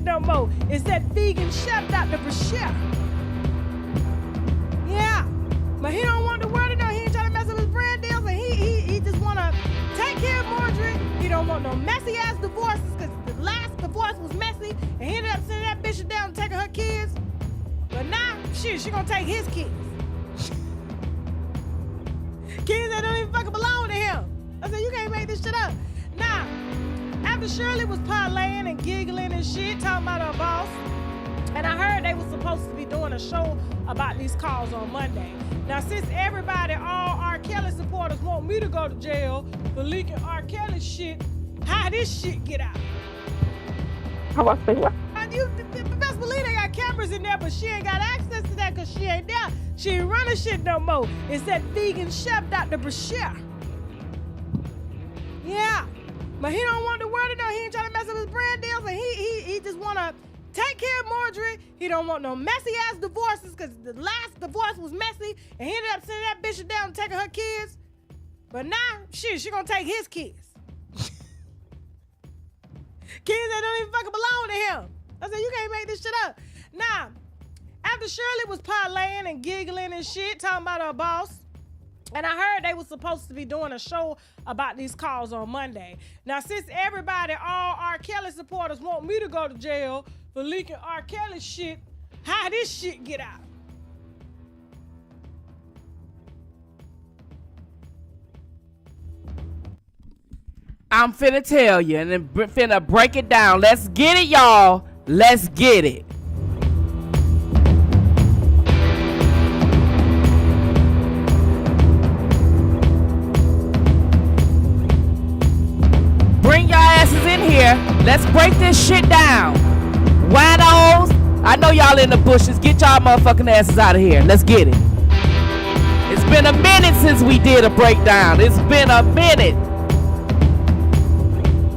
no more. It's that vegan chef, Dr. Pcfp. Yeah. But he don't want the world to know. He ain't trying to mess up his brand deals, and he just want to take care of Marjorie. He don't want no messy-ass divorces, because the last divorce was messy, and he ended up sending that bitch down and taking her kids. But now, shit, she gonna take his kids. Kids that don't even fucking belong to him. I said, you can't make this shit up. Now, after Shirley was parlaying and giggling and shit, talking about her boss, and I heard they were supposed to be doing a show about these calls on Monday. Now, since everybody, all R. Kelly supporters want me to go to jail for leaking R. Kelly shit, how this shit get out? How I say what? You best believe they got cameras in there, but she ain't got access to that because she ain't there. She ain't running shit no more. It's that vegan chef, Dr. Pcfp. Yeah. But he don't want the world to know. He ain't trying to mess up his brand deals, and he just want to take care of Marjorie. He don't want no messy-ass divorces, because the last divorce was messy, and he ended up sending that bitch down and taking her kids. But now, shit, she gonna take his kids. Kids that don't even fucking belong to him. I said, you can't make this shit up. Now, after Shirley was parlaying and giggling and shit, talking about her boss, and I heard they were supposed to be doing a show about these calls on Monday. Now, since everybody, all R. Kelly supporters want me to go to jail for leaking R. Kelly shit, how this shit get out? I'm finna tell you and then finna break it down. Let's get it, y'all. Let's get it. Bring your asses in here. Let's break this shit down. Winos, I know y'all in the bushes. Get y'all motherfucking asses out of here. Let's get it. It's been a minute since we did a breakdown. It's been a minute.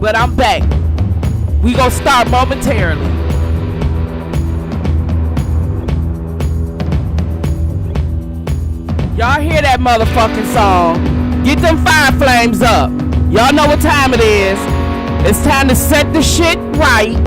But I'm back. We gonna start momentarily. Y'all hear that motherfucking song? Get them fire flames up. Y'all know what time it is. It's time to set the shit right.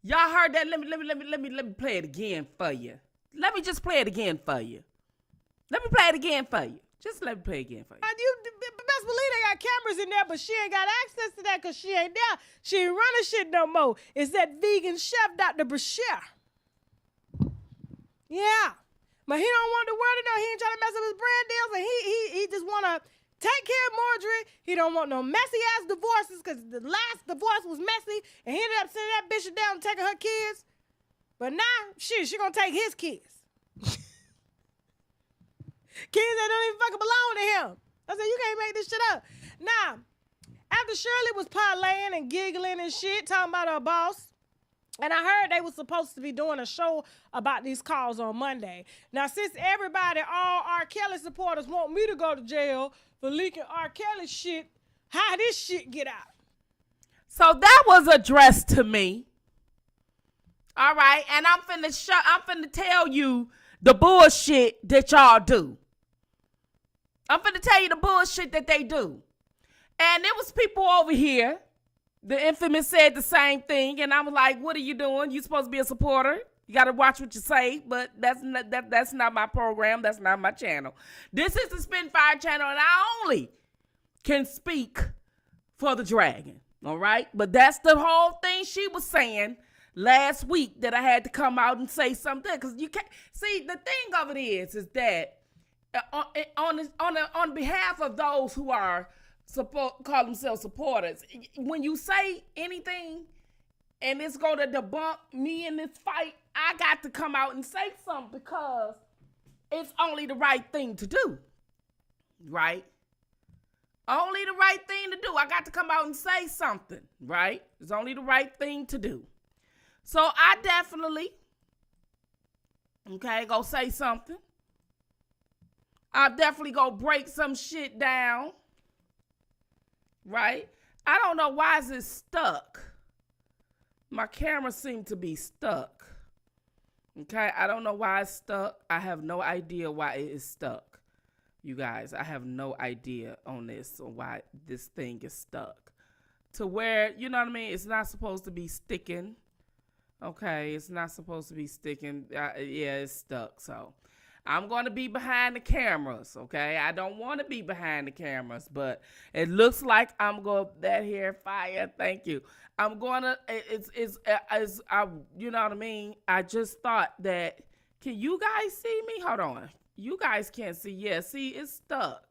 Y'all heard that? Let me play it again for you. Let me just play it again for you. Let me play it again for you. Just let me play it again for you. You best believe they got cameras in there, but she ain't got access to that because she ain't there. She ain't running shit no more. It's that vegan chef, Dr. Pcfp. Yeah. But he don't want the world to know. He ain't trying to mess up his brand deals, and he just want to take care of Marjorie. He don't want no messy-ass divorces because the last divorce was messy, and he ended up sending that bitch down and taking her kids. But now, shit, she gonna take his kids. Kids that don't even fucking belong to him. I said, you can't make this shit up. Now, after Shirley was parlaying and giggling and shit, talking about her boss, and I heard they were supposed to be doing a show about these calls on Monday. Now, since everybody, all R. Kelly supporters want me to go to jail for leaking R. Kelly shit, how this shit get out? So that was addressed to me. All right, and I'm finna tell you the bullshit that y'all do. I'm finna tell you the bullshit that they do. And there was people over here. The infamous said the same thing, and I was like, what are you doing? You supposed to be a supporter. You got to watch what you say, but that's not my program. That's not my channel. This is the Spitfire channel, and I only can speak for the dragon, all right? But that's the whole thing she was saying last week, that I had to come out and say something, because you can't see, the thing of it is that on behalf of those who are call themselves supporters, when you say anything and it's going to debunk me in this fight, I got to come out and say something, because it's only the right thing to do, right? Only the right thing to do. I got to come out and say something, right? It's only the right thing to do. So I definitely, go say something. I definitely go break some shit down, right? I don't know why is it stuck. My camera seemed to be stuck. Okay, I don't know why it's stuck. I have no idea why it is stuck. You guys, I have no idea on this, or why this thing is stuck. To where, you know what I mean? It's not supposed to be sticking. Okay, it's not supposed to be sticking. Yeah, it's stuck. So I'm going to be behind the cameras, okay? I don't want to be behind the cameras, but it looks like I'm going to, that here fire, thank you. I'm going to, you know what I mean? I just thought that, can you guys see me? Hold on. You guys can't see. Yeah, see, it's stuck.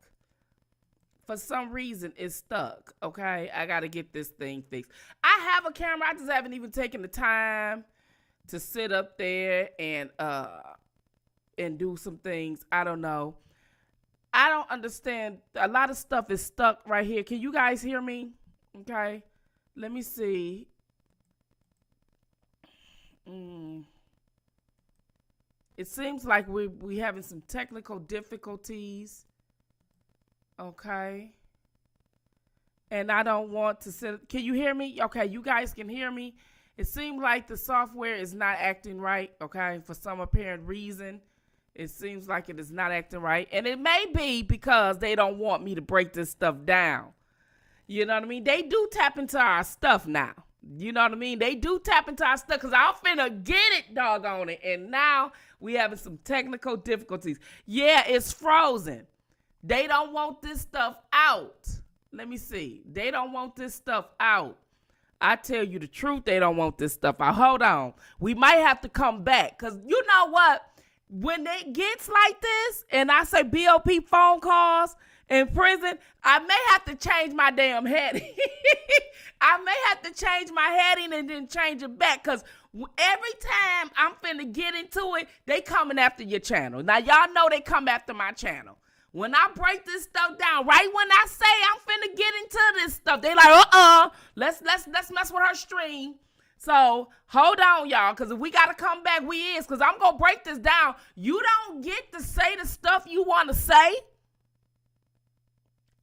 For some reason, it's stuck, okay? I got to get this thing fixed. I have a camera. I just haven't even taken the time to sit up there and do some things. I don't know. I don't understand. A lot of stuff is stuck right here. Can you guys hear me? Okay. Let me see. It seems like we having some technical difficulties. Okay. And I don't want to sit. Can you hear me? Okay, you guys can hear me. It seems like the software is not acting right, okay, for some apparent reason. It seems like it is not acting right. And it may be because they don't want me to break this stuff down. You know what I mean? They do tap into our stuff now. You know what I mean? They do tap into our stuff, because I'm finna get it, doggone it. And now we having some technical difficulties. Yeah, it's frozen. They don't want this stuff out. Let me see. They don't want this stuff out. I tell you the truth, they don't want this stuff out. Hold on. We might have to come back, because you know what? When it gets like this, and I say BOP phone calls in prison, I may have to change my damn heading. I may have to change my heading and then change it back, because every time I'm finna get into it, they coming after your channel. Now, y'all know they come after my channel. When I break this stuff down, right when I say I'm finna get into this stuff, they like, let's mess with her stream. So hold on, y'all, because if we gotta come back, we is, because I'm gonna break this down. You don't get to say the stuff you want to say,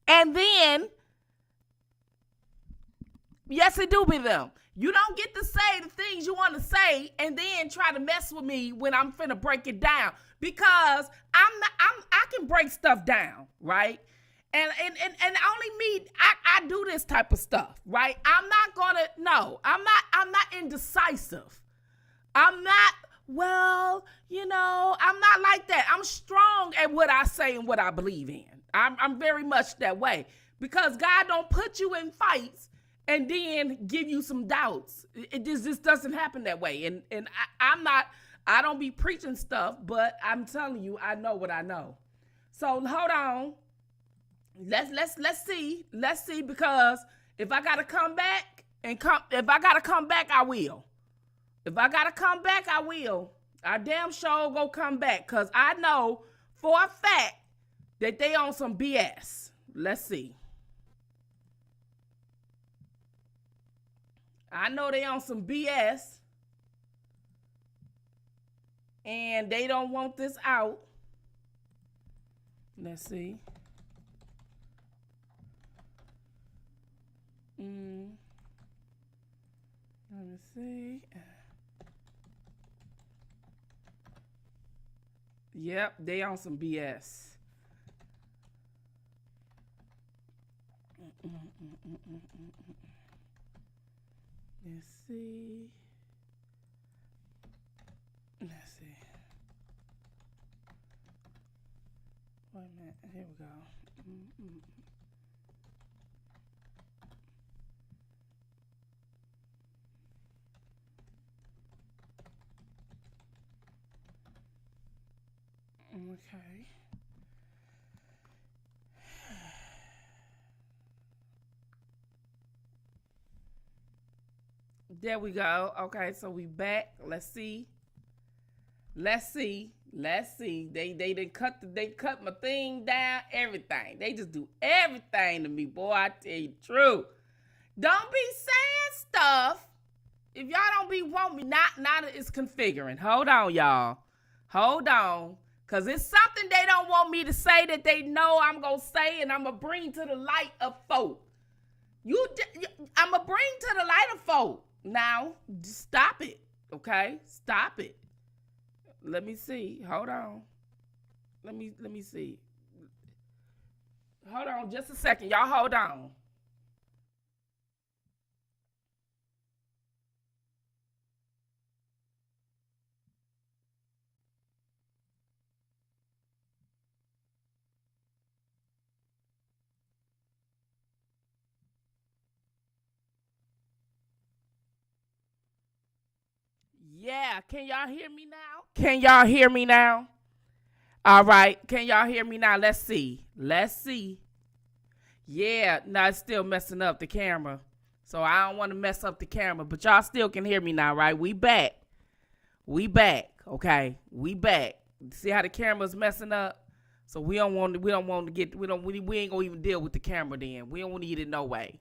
and then, yes, it do be them. You don't get to say the things you want to say and then try to mess with me when I'm finna break it down, because I can break stuff down, right? And only me, I do this type of stuff, right? I'm not indecisive. I'm not, I'm not like that. I'm strong at what I say and what I believe in. I'm very much that way, because God don't put you in fights and then give you some doubts. It just doesn't happen that way. And I don't be preaching stuff, but I'm telling you, I know what I know. So hold on. Let's see, because if I gotta come back if I gotta come back, I will. If I gotta come back, I will. I damn sure go come back, because I know for a fact that they on some BS. Let's see. I know they on some BS, and they don't want this out. Let's see. Let me see. Yep, they on some BS. Let's see. Wait a minute. Here we go. Okay. There we go. Okay, so we back. Let's see. They cut my thing down, everything. They just do everything to me, boy. I tell you the truth. Don't be saying stuff if y'all don't be want me. Not it's configuring. Hold on, y'all. Hold on. Cause it's something they don't want me to say that they know I'm gonna say, and I'm gonna bring to the light of folk. I'm gonna bring to the light of folk. Now, just stop it, okay? Stop it. Let me see. Hold on. Let me see. Hold on just a second. Y'all hold on. Yeah, can y'all hear me now? Can y'all hear me now? All right, can y'all hear me now? Let's see. Yeah, no, it's still messing up the camera. So I don't want to mess up the camera, but y'all still can hear me now, right? We back, okay? We back. See how the camera's messing up? So we ain't gonna even deal with the camera then. We don't need it no way.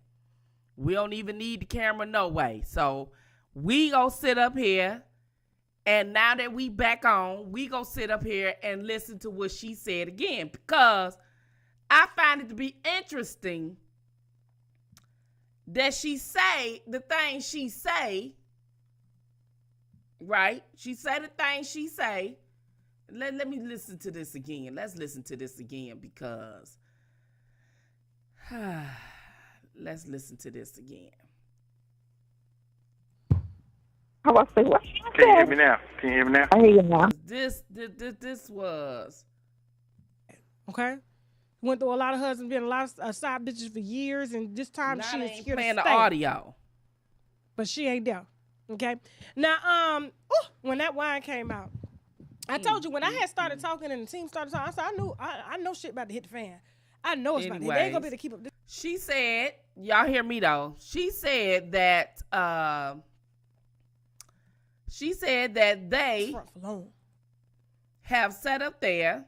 We don't even need the camera no way. So we gonna sit up here, and now that we back on, we gonna sit up here and listen to what she said again, because I find it to be interesting that she say the things she say, right? She said the things she say. Let me listen to this again. Let's listen to this again, because let's listen to this again. I was like, what? Can you hear me now? I hear you now. This was Okay. Went through a lot of husbands, been a lot of side bitches for years, and this time now she they is ain't here to playing stay. the audio. But she ain't there. Okay. Now, when that wine came out, I told you when I had started talking and the team started talking, I said I know shit about to hit the fan. I know it's about to hit. They ain't gonna be able to keep up this. She said, y'all hear me though. She said that they Front alone. have set up there.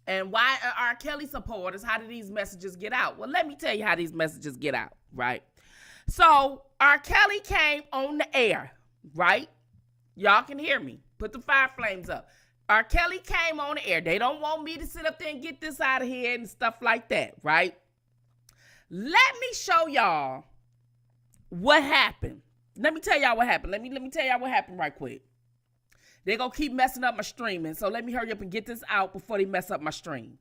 And why are R. Kelly supporters? How do these messages get out? Well, let me tell you how these messages get out, right? So R. Kelly came on the air, right? Y'all can hear me. Put the fire flames up. R. Kelly came on the air. They don't want me to sit up there and get this out of here and stuff like that, right? Let me show y'all what happened. Let me tell y'all what happened. Let me tell y'all what happened right quick. They're going to keep messing up my streaming. So let me hurry up and get this out before they mess up my stream.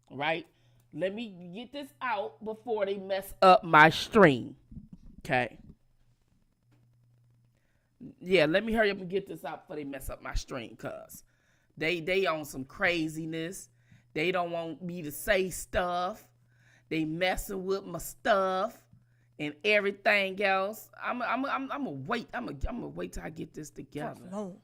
Right? Let me get this out before they mess up my stream. Okay. Yeah, let me hurry up and get this out before they mess up my stream, cuz they on some craziness. They don't want me to say stuff. They messing with my stuff and everything else. I'm gonna wait. I'm gonna wait till I get this together. Front alone.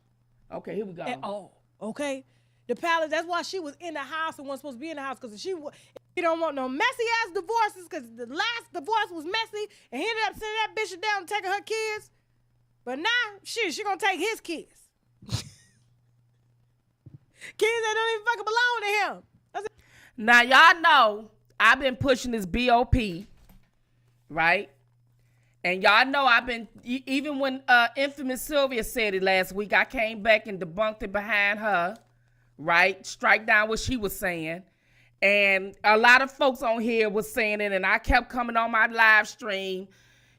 Okay, here we go. At all. Okay. The palace. That's why she was in the house and wasn't supposed to be in the house, because she don't want no messy ass divorces, because the last divorce was messy and he ended up sending that bitch down and taking her kids. But now she gonna take his kids. Kids that don't even fucking belong to him. Now y'all know I've been pushing this BOP, right? And y'all know I've been, even when infamous Sylvia said it last week, I came back and debunked it behind her, right? Strike down what she was saying. And a lot of folks on here was saying it, and I kept coming on my live stream,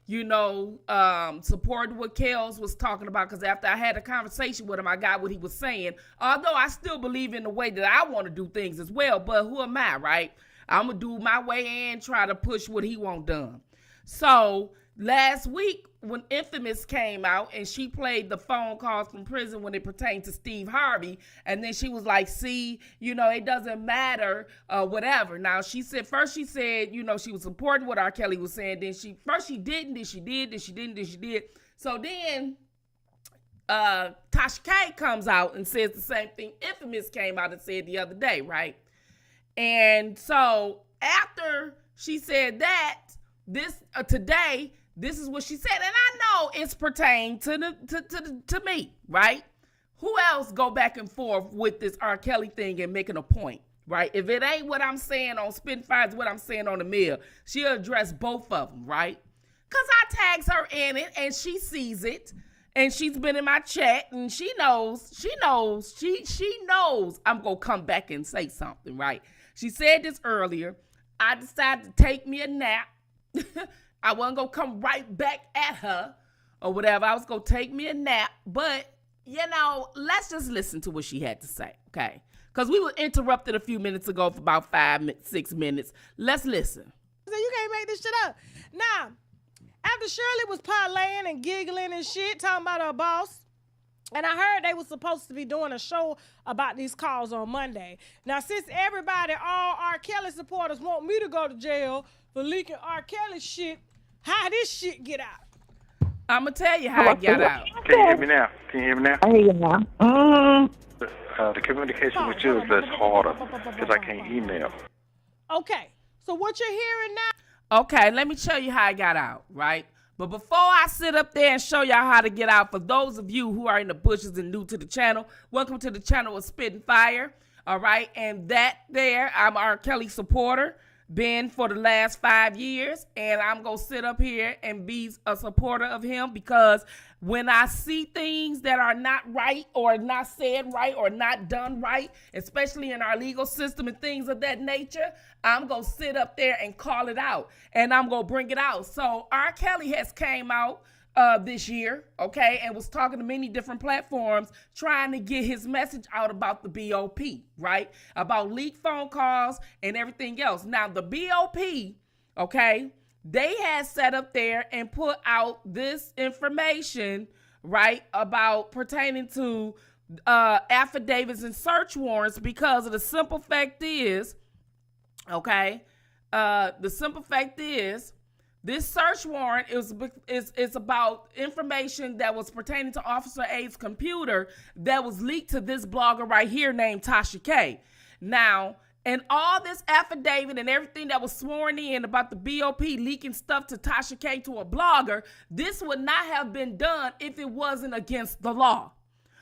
supporting what Kels was talking about, because after I had a conversation with him, I got what he was saying. Although I still believe in the way that I want to do things as well, but who am I, right? I'm going to do my way and try to push what he want done. So last week, when Infamous came out and she played the phone calls from prison when it pertained to Steve Harvey, and then she was like, see, it doesn't matter, whatever. Now, she said, she was supporting what R. Kelly was saying, then she didn't, then she did, then she didn't, then she did. So then Tasha K comes out and says the same thing Infamous came out and said the other day, right? And so after she said that, today, this is what she said, and I know it's pertained to me, right? Who else go back and forth with this R. Kelly thing and making a point, right? If it ain't what I'm saying on Spitting Fire, it's what I'm saying on the mill. She'll address both of them, right? Because I tags her in it, and she sees it, and she's been in my chat, and she knows I'm going to come back and say something, right? She said this earlier. I decided to take me a nap. I wasn't going to come right back at her or whatever. I was going to take me a nap. But, let's just listen to what she had to say, okay? Because we were interrupted a few minutes ago for about 6 minutes. Let's listen. So you can't make this shit up. Now, after Shirley was parlaying and giggling and shit, talking about her boss, and I heard they were supposed to be doing a show about these calls on Monday. Now, since all R. Kelly supporters want me to go to jail for leaking R. Kelly shit, how this shit get out? I'm going to tell you how it got out. Can you hear me now? I hear you now. The communication with you is less harder because I can't email. Okay, so what you're hearing now? Okay, let me show you how I got out, right? But before I sit up there and show y'all how to get out, for those of you who are in the bushes and new to the channel, welcome to the channel of Spitting Fire, all right? And I'm R. Kelly supporter, been for the last 5 years, and I'm going to sit up here and be a supporter of him because when I see things that are not right or not said right or not done right, especially in our legal system and things of that nature, I'm going to sit up there and call it out, and I'm going to bring it out. So R. Kelly has came out this year, okay, and was talking to many different platforms trying to get his message out about the BOP, right? About leaked phone calls and everything else. Now, the BOP, okay, they had set up there and put out this information, right, about pertaining to affidavits and search warrants because of the simple fact is, okay, this search warrant is about information that was pertaining to Officer A's computer that was leaked to this blogger right here named Tasha K. Now, and all this affidavit and everything that was sworn in about the BOP leaking stuff to Tasha K to a blogger, this would not have been done if it wasn't against the law.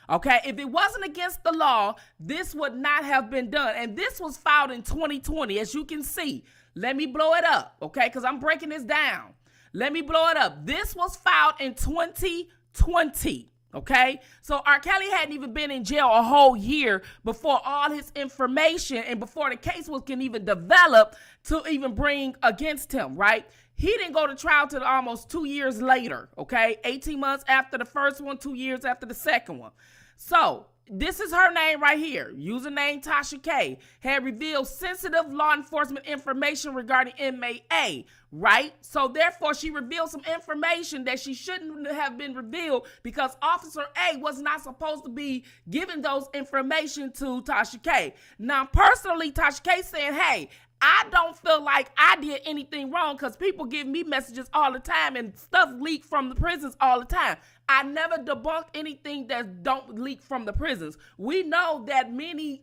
Okay, if it wasn't against the law, this would not have been done. And this was filed in 2020, as you can see. Let me blow it up, okay, because I'm breaking this down. Let me blow it up. This was filed in 2020, okay? So R. Kelly hadn't even been in jail a whole year before all his information and before the case can even develop to even bring against him, right? He didn't go to trial till almost 2 years later, okay? 18 months after the first one, 2 years after the second one. So this is her name right here. Username Tasha K had revealed sensitive law enforcement information regarding inmate A, right? So therefore, she revealed some information that she shouldn't have been revealed because Officer A was not supposed to be giving those information to Tasha K. Now, personally, Tasha K saying, hey, I don't feel like I did anything wrong because people give me messages all the time and stuff leak from the prisons all the time. I never debunked anything that don't leak from the prisons. We know that many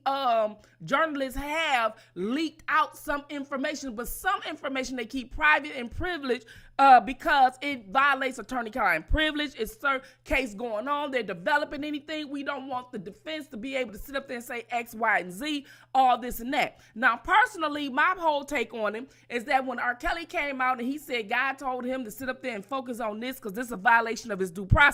journalists have leaked out some information, but some information they keep private and privileged because it violates attorney-client privilege. It's a case going on. They're developing anything. We don't want the defense to be able to sit up there and say X, Y, and Z, all this and that. Now, personally, my whole take on him is that when R. Kelly came out and he said God told him to sit up there and focus on this because this is a violation of his due process.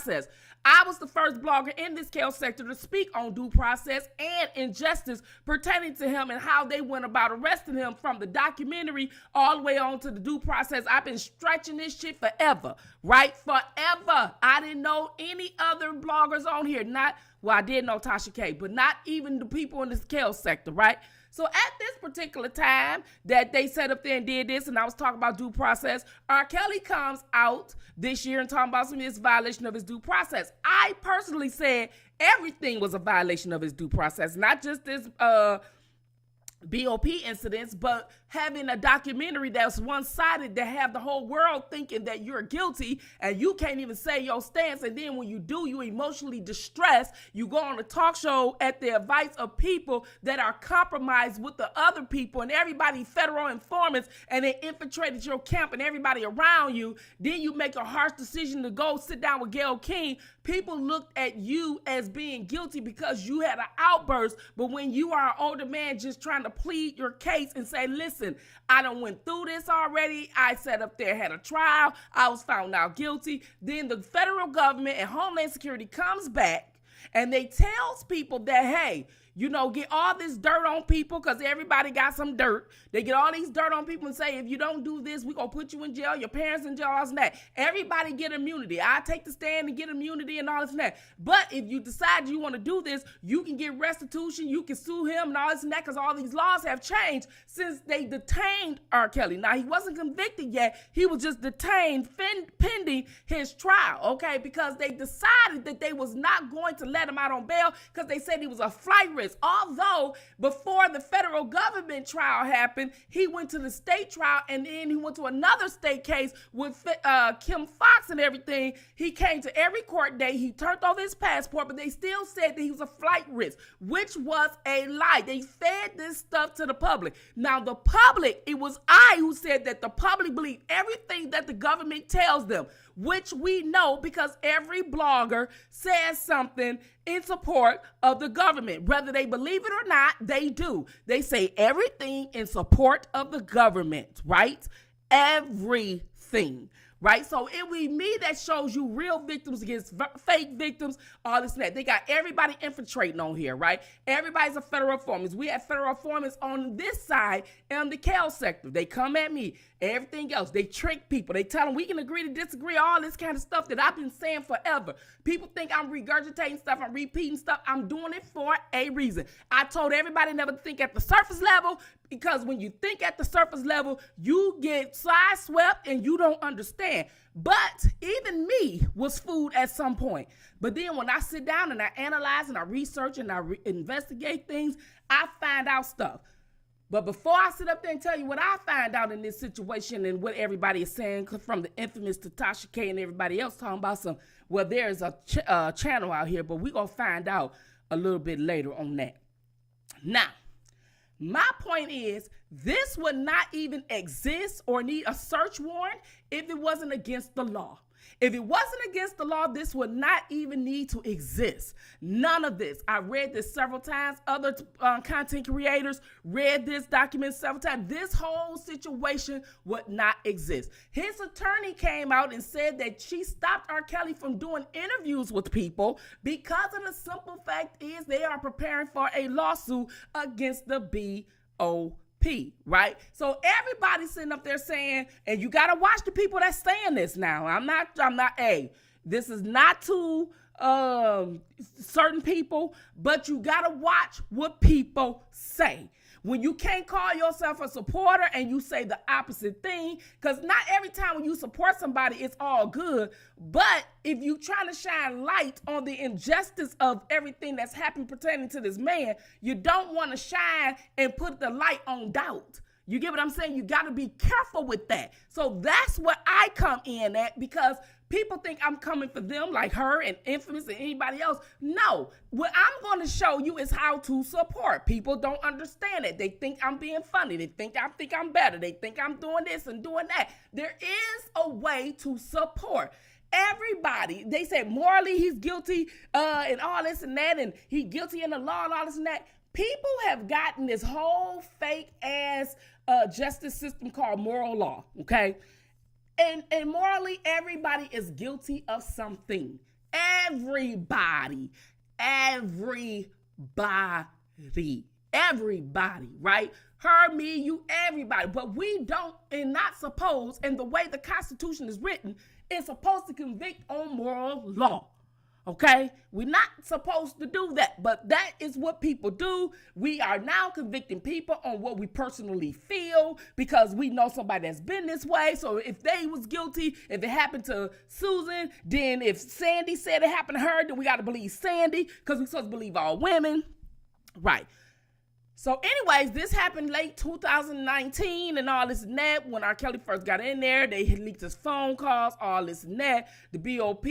I was the first blogger in this KL sector to speak on due process and injustice pertaining to him and how they went about arresting him from the documentary all the way on to the due process. I've been stretching this shit forever, right? Forever. I didn't know any other bloggers on here. I did know Tasha K, but not even the people in this KL sector, right? So at this particular time that they sat up there and did this, and I was talking about due process, R. Kelly comes out this year and talking about some of this violation of his due process. I personally said everything was a violation of his due process, not just this BOP incidents, but having a documentary that's one-sided that have the whole world thinking that you're guilty and you can't even say your stance, and then when you do, you emotionally distressed. You go on a talk show at the advice of people that are compromised with the other people and everybody federal informants, and they infiltrated your camp and everybody around you. Then you make a harsh decision to go sit down with Gayle King. People looked at you as being guilty because you had an outburst, but when you are an older man just trying to plead your case and say, listen, I done went through this already. I sat up there, had a trial. I was found out guilty. Then the federal government and Homeland Security comes back and they tells people that, hey, you know, get all this dirt on people because everybody got some dirt. They get all these dirt on people and say, if you don't do this, we're going to put you in jail, your parents in jail, all this and that. Everybody get immunity. I take the stand and get immunity and all this and that. But if you decide you want to do this, you can get restitution, you can sue him and all this and that, because all these laws have changed since they detained R. Kelly. Now, he wasn't convicted yet. He was just detained pending his trial, okay, because they decided that they was not going to let him out on bail because they said he was a flight risk. Although before the federal government trial happened, he went to the state trial and then he went to another state case with Kim Fox and everything. He came to every court date. He turned over his passport, but they still said that he was a flight risk, which was a lie. They fed this stuff to the public. Now, the public, it was I who said that the public believe everything that the government tells them, which we know because every blogger says something in support of the government. Whether they believe it or not, they do. They say everything in support of the government, right? Everything. Right? So it will be me that shows you real victims against fake victims, all this and that. They got everybody infiltrating on here, right? Everybody's a federal informant. We have federal informants on this side and the Cal sector. They come at me, everything else. They trick people. They tell them we can agree to disagree, all this kind of stuff that I've been saying forever. People think I'm regurgitating stuff, I'm repeating stuff. I'm doing it for a reason. I told everybody never to think at the surface level, because when you think at the surface level, you get sideswept and you don't understand. But even me was fooled at some point. But then when I sit down and I analyze and I research and I investigate things, I find out stuff. But before I sit up there and tell you what I find out in this situation and what everybody is saying, from the infamous to Tasha K and everybody else talking about some, well, there's a channel out here, but we're going to find out a little bit later on that. Now, my point is, this would not even exist or need a search warrant if it wasn't against the law. If it wasn't against the law, this would not even need to exist. None of this. I read this several times. Other content creators read this document several times. This whole situation would not exist. His attorney came out and said that she stopped R. Kelly from doing interviews with people because of the simple fact is they are preparing for a lawsuit against the BOP. Right? So everybody's sitting up there saying, and you got to watch the people that's saying this now. I'm not, this is not to certain people, but you got to watch what people say. When you can't call yourself a supporter and you say the opposite thing, because not every time when you support somebody, it's all good. But if you trying to shine light on the injustice of everything that's happened pertaining to this man, you don't want to shine and put the light on doubt. You get what I'm saying? You got to be careful with that. So that's what I come in at, because people think I'm coming for them like her and Infamous and anybody else. No, what I'm going to show you is how to support. People don't understand it. They think I'm being funny. They think I'm better. They think I'm doing this and doing that. There is a way to support. Everybody, they say morally he's guilty and all this and that, and he guilty in the law and all this and that. People have gotten this whole fake ass justice system called moral law, okay? And morally, everybody is guilty of something. Everybody, right? Her, me, you, everybody. But we don't and not supposed, and the way the Constitution is written, it's supposed to convict on moral law. Okay, we're not supposed to do that, but that is what people do. We are now convicting people on what we personally feel because we know somebody that's been this way. So if they was guilty, if it happened to Susan, then if Sandy said it happened to her, then we got to believe Sandy because we're supposed to believe all women. Right. So anyways, this happened late 2019 and all this and that. When R. Kelly first got in there, they had leaked his phone calls, all this and that. The BOP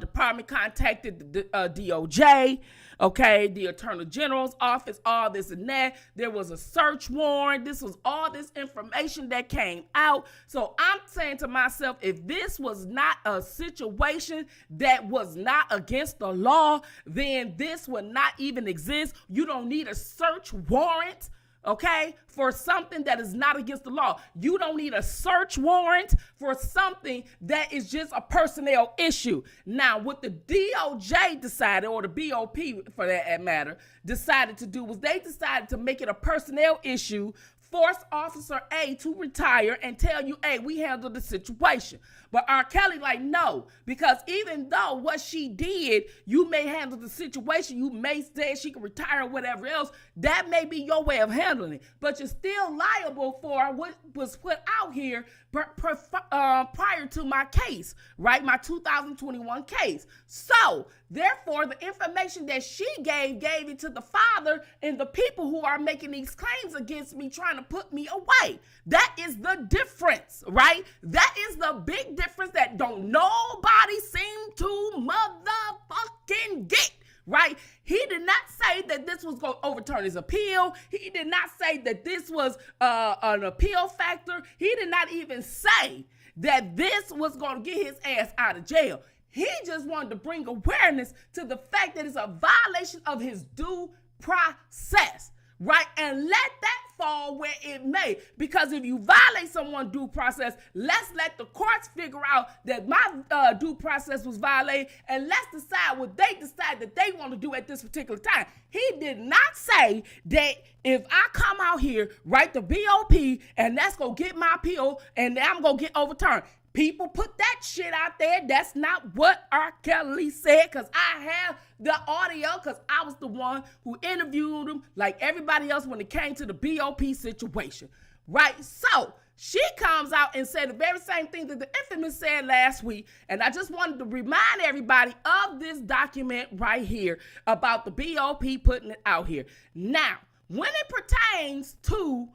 department contacted the DOJ, okay, the Attorney General's office, all this and that. There was a search warrant. This was all this information that came out. So I'm saying to myself, if this was not a situation that was not against the law, then this would not even exist. You don't need a search warrant, okay, for something that is not against the law. You don't need a search warrant for something that is just a personnel issue. Now, what the DOJ decided, or the BOP for that matter, decided to do was they decided to make it a personnel issue, force Officer A to retire and tell you, hey, we handled the situation. But R. Kelly like, no, because even though what she did, you may handle the situation, you may say she can retire or whatever else, that may be your way of handling it. But you're still liable for what was put out here prior to my case, right? My 2021 case. So, therefore, the information that she gave it to the father and the people who are making these claims against me, trying to put me away. That is the difference, right? That is the big difference that don't nobody seem to motherfucking get. Right? He did not say that this was going to overturn his appeal. He did not say that this was an appeal factor. He did not even say that this was going to get his ass out of jail. He just wanted to bring awareness to the fact that it's a violation of his due process. Right? And let that fall where it may. Because if you violate someone's due process, let's let the courts figure out that my due process was violated, and let's decide what they decide that they want to do at this particular time. He did not say that if I come out here, write the BOP, and that's going to get my appeal, and I'm going to get overturned. People put that shit out there. That's not what R. Kelly said, because I have the audio, because I was the one who interviewed him like everybody else when it came to the BOP situation, right? So she comes out and said the very same thing that the infamous said last week, and I just wanted to remind everybody of this document right here about the BOP putting it out here. Now, when it pertains to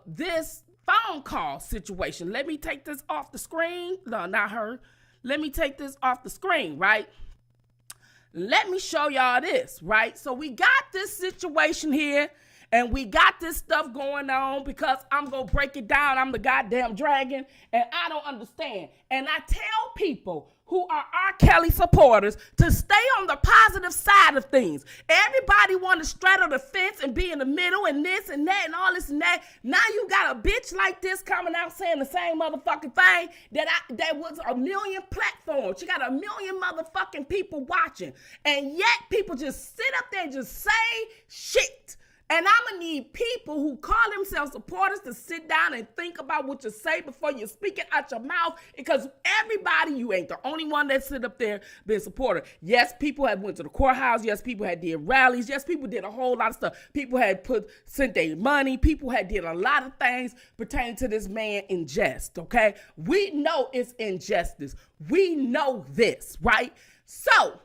this phone call situation. Let me take this off the screen. No, not her. Let me take this off the screen, right? Let me show y'all this, right? So we got this situation here, and we got this stuff going on because I'm going to break it down. I'm the goddamn dragon, and I don't understand. And I tell people who are R. Kelly supporters to stay on the positive side of things. Everybody want to straddle the fence and be in the middle and this and that and all this and that. Now you got a bitch like this coming out saying the same motherfucking thing that was a million platforms. She got a million motherfucking people watching. And yet people just sit up there and just say shit. And I'm going to need people who call themselves supporters to sit down and think about what you say before you speak it out your mouth. Because everybody, you ain't the only one that sit up there being supporter. Yes, people had went to the courthouse. Yes, people had did rallies. Yes, people did a whole lot of stuff. People had sent their money. People had did a lot of things pertaining to this man in jest, okay? We know it's injustice. We know this, right? So,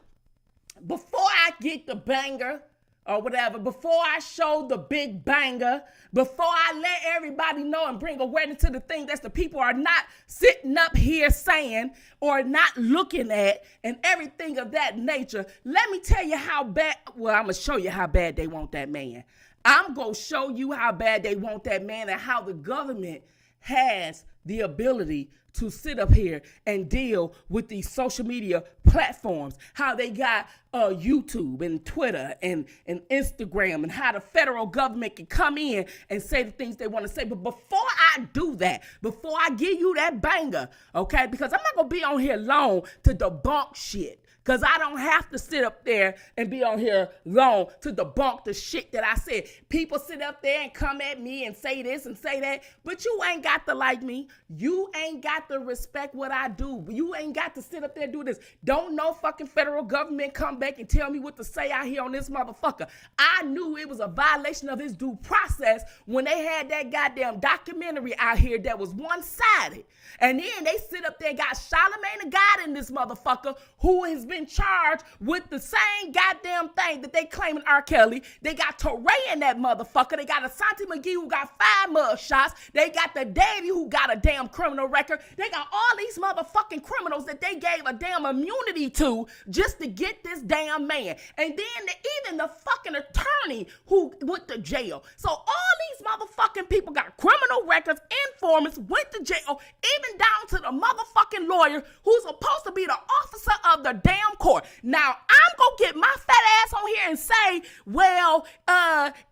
before I get the banger, or whatever, before I show the big banger, before I let everybody know and bring awareness to the thing that the people are not sitting up here saying or not looking at and everything of that nature, let me tell you how bad, well, I'm going to show you how bad they want that man. I'm going to show you how bad they want that man and how the government has the ability to sit up here and deal with these social media platforms, how they got YouTube and Twitter and Instagram, and how the federal government can come in and say the things they want to say. But before I do that, before I give you that banger, okay, because I'm not going to be on here long to debunk shit, because I don't have to sit up there and be on here long to debunk the shit that I said. People sit up there and come at me and say this and say that, but you ain't got to like me. You ain't got to respect what I do. You ain't got to sit up there and do this. Don't no fucking federal government come back and tell me what to say out here on this motherfucker. I knew it was a violation of his due process when they had that goddamn documentary out here that was one-sided. And then they sit up there and got Charlamagne the God in this motherfucker who has been charged with the same goddamn thing that they claiming R. Kelly. They got Touré in that motherfucker. They got Asante McGee who got 5 mug shots. They got the Davey who got a damn criminal record. They got all these motherfucking criminals that they gave a damn immunity to just to get this damn man. And then even the fucking attorney who went to jail. So all these motherfucking people got criminal records, informants, went to jail, even down to the motherfucking lawyer who's supposed to be the officer of the damn court. Now, I'm gonna get my fat ass on here and say, well,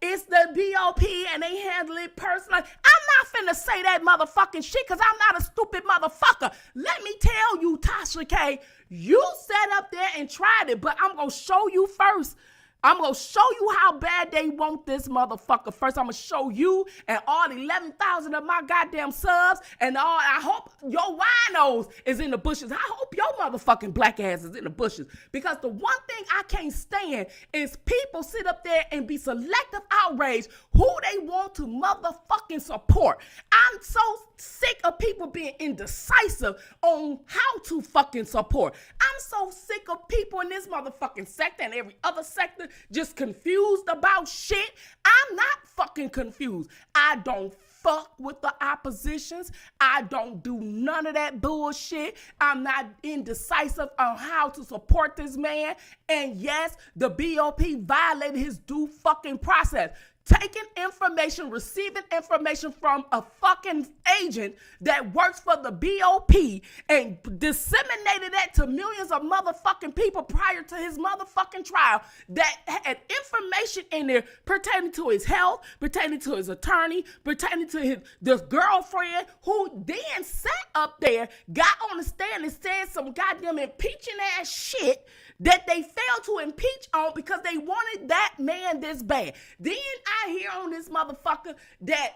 it's the BOP and they handle it personally. I'm not finna say that motherfucking shit because I'm not a stupid motherfucker. Let me tell you, Tasha K, you sat up there and tried it, but I'm gonna show you first. I'm going to show you how bad they want this motherfucker. First, I'm going to show you and all 11,000 of my goddamn subs and all. I hope your winos is in the bushes. I hope your motherfucking black ass is in the bushes. Because the one thing I can't stand is people sit up there and be selective outrage who they want to motherfucking support. I'm so sick of people being indecisive on how to fucking support. I'm so sick of people in this motherfucking sector and every other sector just confused about shit. I'm not fucking confused. I don't fuck with the oppositions. I don't do none of that bullshit. I'm not indecisive on how to support this man. And yes, the BOP violated his due fucking process. Taking information, receiving information from a fucking agent that works for the BOP and disseminated that to millions of motherfucking people prior to his motherfucking trial that had information in there pertaining to his health, pertaining to his attorney, pertaining to this girlfriend who then sat up there, got on the stand and said some goddamn impeaching ass shit that they failed to impeach on because they wanted that man this bad. Then I hear on this motherfucker that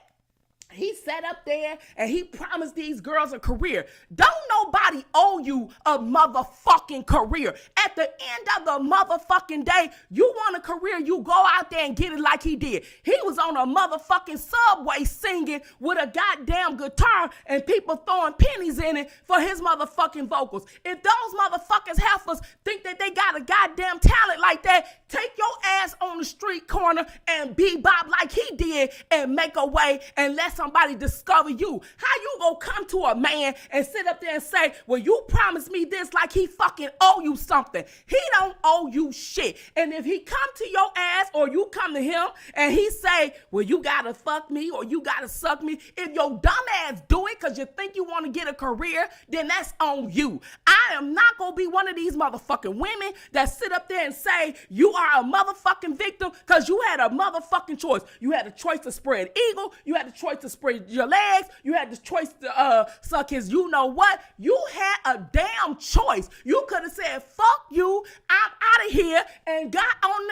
he sat up there and he promised these girls a career. Don't nobody owe you a motherfucking career. At the end of the motherfucking day, you want a career, you go out there and get it like he did. He was on a motherfucking subway singing with a goddamn guitar and people throwing pennies in it for his motherfucking vocals. If those motherfuckers heifers think that they got a goddamn talent like that, take your ass on the street corner and bebop like he did and make a way and let somebody discover you. How you gonna come to a man and sit up there and say, well, you promised me this like he fucking owe you something? He don't owe you shit. And if he come to your ass or you come to him and he say, well, you gotta fuck me or you gotta suck me, if your dumb ass do it because you think you want to get a career, then that's on you. I am not gonna be one of these motherfucking women that sit up there and say you are a motherfucking victim because you had a motherfucking choice. You had a choice to spread eagle. You had a choice to spread your legs. You had the choice to suck his you know what. You had a damn choice. You could have said, fuck you, I'm out of here, and got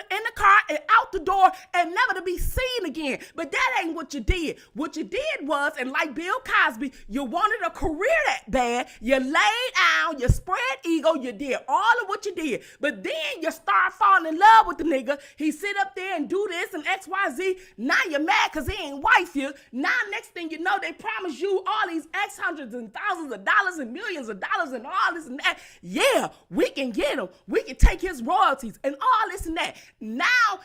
in the car and out the door and never to be seen again. But that ain't what you did. What you did was, and like Bill Cosby, you wanted a career that bad. You laid out, you spread ego, you did all of what you did. But then you start falling in love with the nigga. He sit up there and do this and XYZ. Now you're mad because he ain't wife you. Now next thing you know, they promise you all these X hundreds and thousands of dollars and millions of dollars and all this and that. Yeah, we can get him. We can take his royalties and all this and that. Now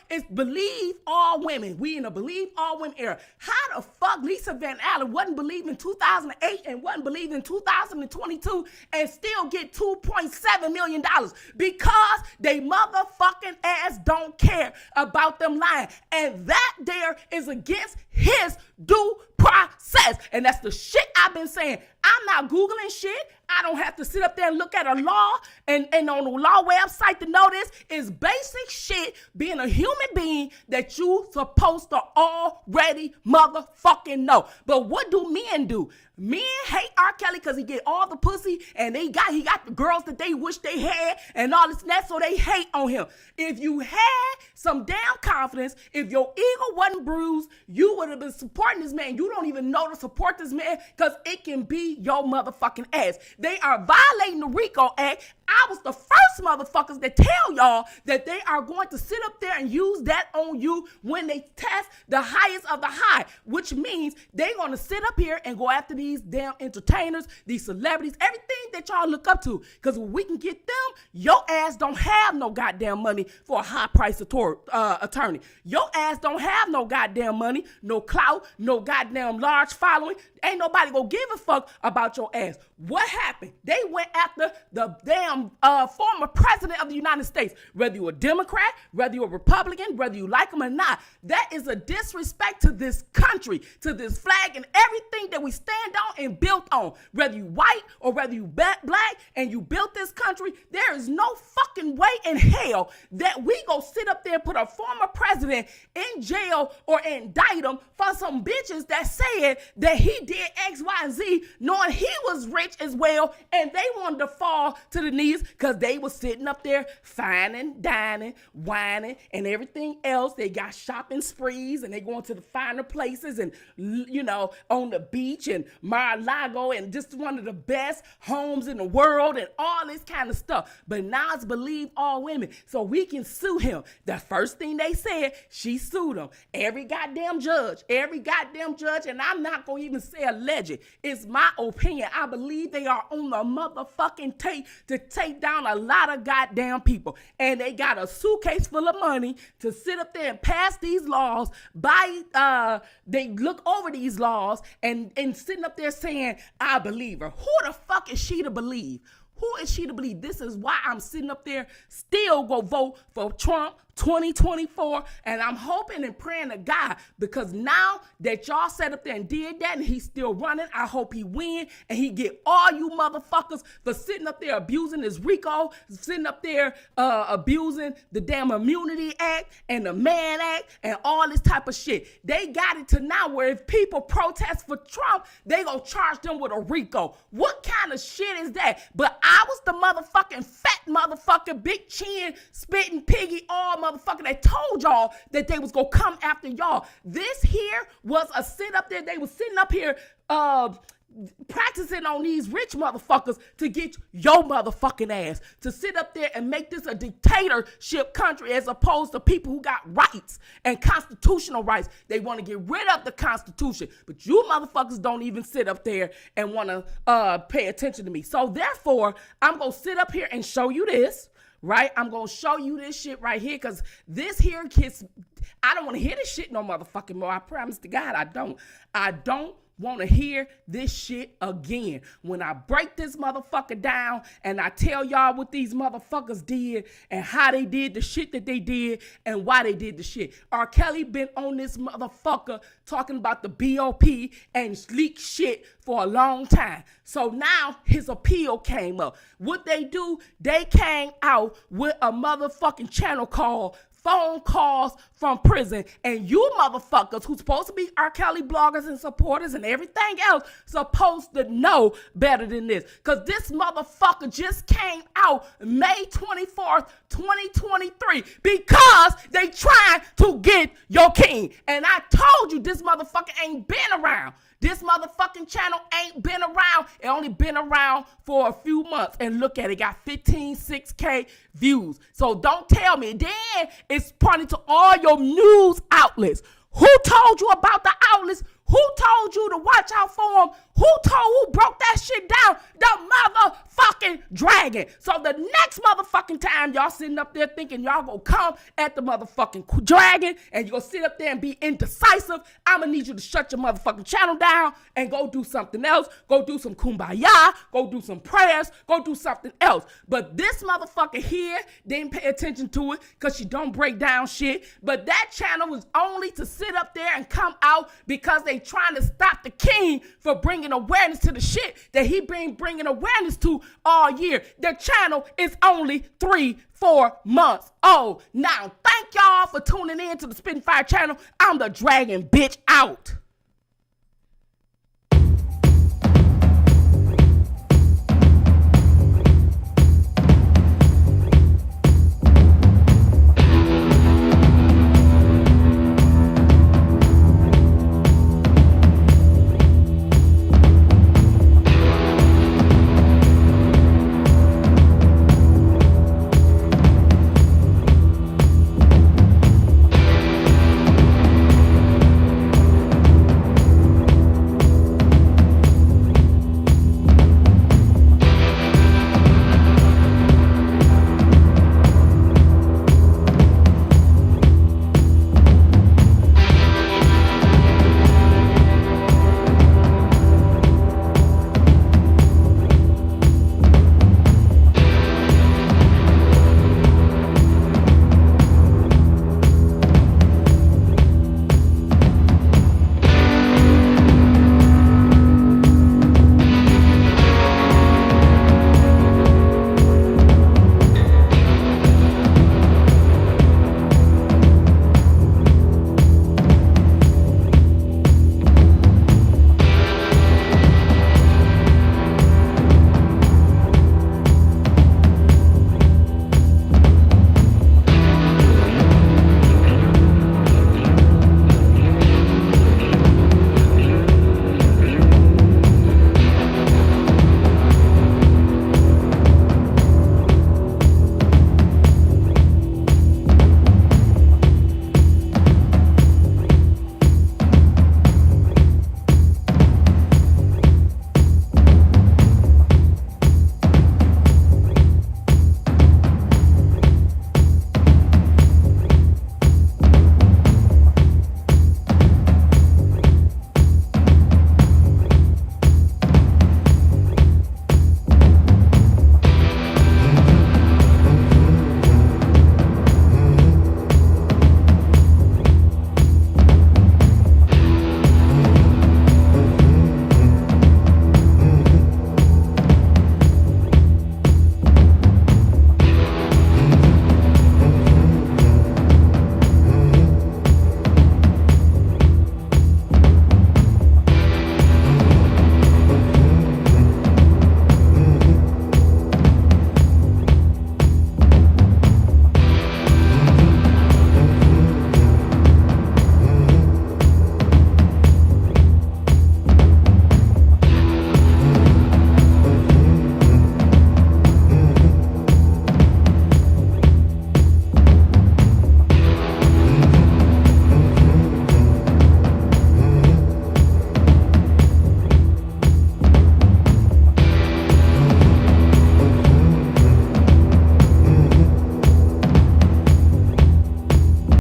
it's believe all women. We in a believe all women era. How the fuck Lisa Van Allen wasn't believing in 2008 and wasn't believing in 2022 and still get $2.7 million? Because they motherfucking ass don't care about them lying. And that there is against his due process. And that's the shit I've been saying. I'm not Googling shit. I don't have to sit up there and look at a law and on the law website to know this. It's basic shit being a human being that you supposed to already motherfucking know. But what do men do? Men hate R. Kelly because he get all the pussy and he got the girls that they wish they had and all this and that, so they hate on him. If you had some damn confidence, if your ego wasn't bruised, you would have been supporting this man. You don't even know to support this man because it can be your motherfucking ass. They are violating the RICO Act. I was the first motherfuckers that tell y'all that they are going to sit up there and use that on you when they test the highest of the high, which means they're going to sit up here and go after these damn entertainers, these celebrities, everything that y'all look up to. Because when we can get them, your ass don't have no goddamn money for a high-priced attorney. Your ass don't have no goddamn money, no clout, no goddamn large following. Ain't nobody gonna give a fuck about your ass. What happened? They went after the damn former president of the United States. Whether you're a Democrat, whether you're a Republican, whether you like them or not, that is a disrespect to this country, to this flag and everything that we stand on and built on. Whether you white or whether you black and you built this country, there is no fucking way in hell that we go sit up there and put a former president in jail or indict him for some bitches that said that he did X, Y, and Z, knowing he was rich as well, and they wanted to fall to the knees because they was sitting up there fining, dining, whining, and everything else. They got shopping sprees, and they going to the finer places, and on the beach and Mar-a-Lago, and just one of the best homes in the world, and all this kind of stuff. But now it's believe all women, so we can sue him. The first thing they said, she sued him. Every goddamn judge, and I'm not gonna even say alleged. It's my opinion. I believe they are on the motherfucking tape to take down a lot of goddamn people. And they got a suitcase full of money to sit up there and pass these laws. They look over these laws and sitting up there saying, I believe her. Who the fuck is she to believe? Who is she to believe? This is why I'm sitting up there still go vote for Trump 2024, and I'm hoping and praying to God, because now that y'all sat up there and did that and he's still running, I hope he win and he get all you motherfuckers for sitting up there abusing this RICO, sitting up there abusing the damn Immunity Act and the Mann Act and all this type of shit. They got it to now where if people protest for Trump, they gonna charge them with a RICO. What kind of shit is that? But I was the motherfucking fat motherfucker, big chin, spitting piggy, all motherfucker that told y'all that they was gonna come after y'all. This here was a sit up there. They was sitting up here practicing on these rich motherfuckers to get your motherfucking ass to sit up there and make this a dictatorship country, as opposed to people who got rights and constitutional rights. They want to get rid of the Constitution, but you motherfuckers don't even sit up there and want to pay attention to me. So therefore, I'm gonna sit up here and show you this. Right? I'm going to show you this shit right here, because this here kids, I don't want to hear this shit no motherfucking more. I promise to God, I don't want to hear this shit again. When I break this motherfucker down and I tell y'all what these motherfuckers did and how they did the shit that they did and why they did the shit. R. Kelly been on this motherfucker talking about the BOP and leak shit for a long time. So now his appeal came up. What they do, they came out with a motherfucking channel called Phone Calls from Prison, and you motherfuckers who's supposed to be R. Kelly bloggers and supporters and everything else supposed to know better than this, because this motherfucker just came out May 24th, 2023, because they trying to get your king. And I told you this motherfucker ain't been around. This motherfucking channel ain't been around. It only been around for a few months. And look at it, got 6K views. So don't tell me. Then it's pointing to all your news outlets. Who told you about the outlets? Who told you to watch out for them? Who broke that shit down? The motherfucking dragon. So the next motherfucking time y'all sitting up there thinking y'all gonna come at the motherfucking dragon and you gonna sit up there and be indecisive, I'm gonna need you to shut your motherfucking channel down and go do something else. Go do some kumbaya. Go do some prayers. Go do something else. But this motherfucker here didn't pay attention to it because she don't break down shit. But that channel was only to sit up there and come out because they and trying to stop the king for bringing awareness to the shit that he been bringing awareness to all year. The channel is only 3-4 months old. Now, thank y'all for tuning in to the Spitting Fire channel. I'm the Dragon bitch out.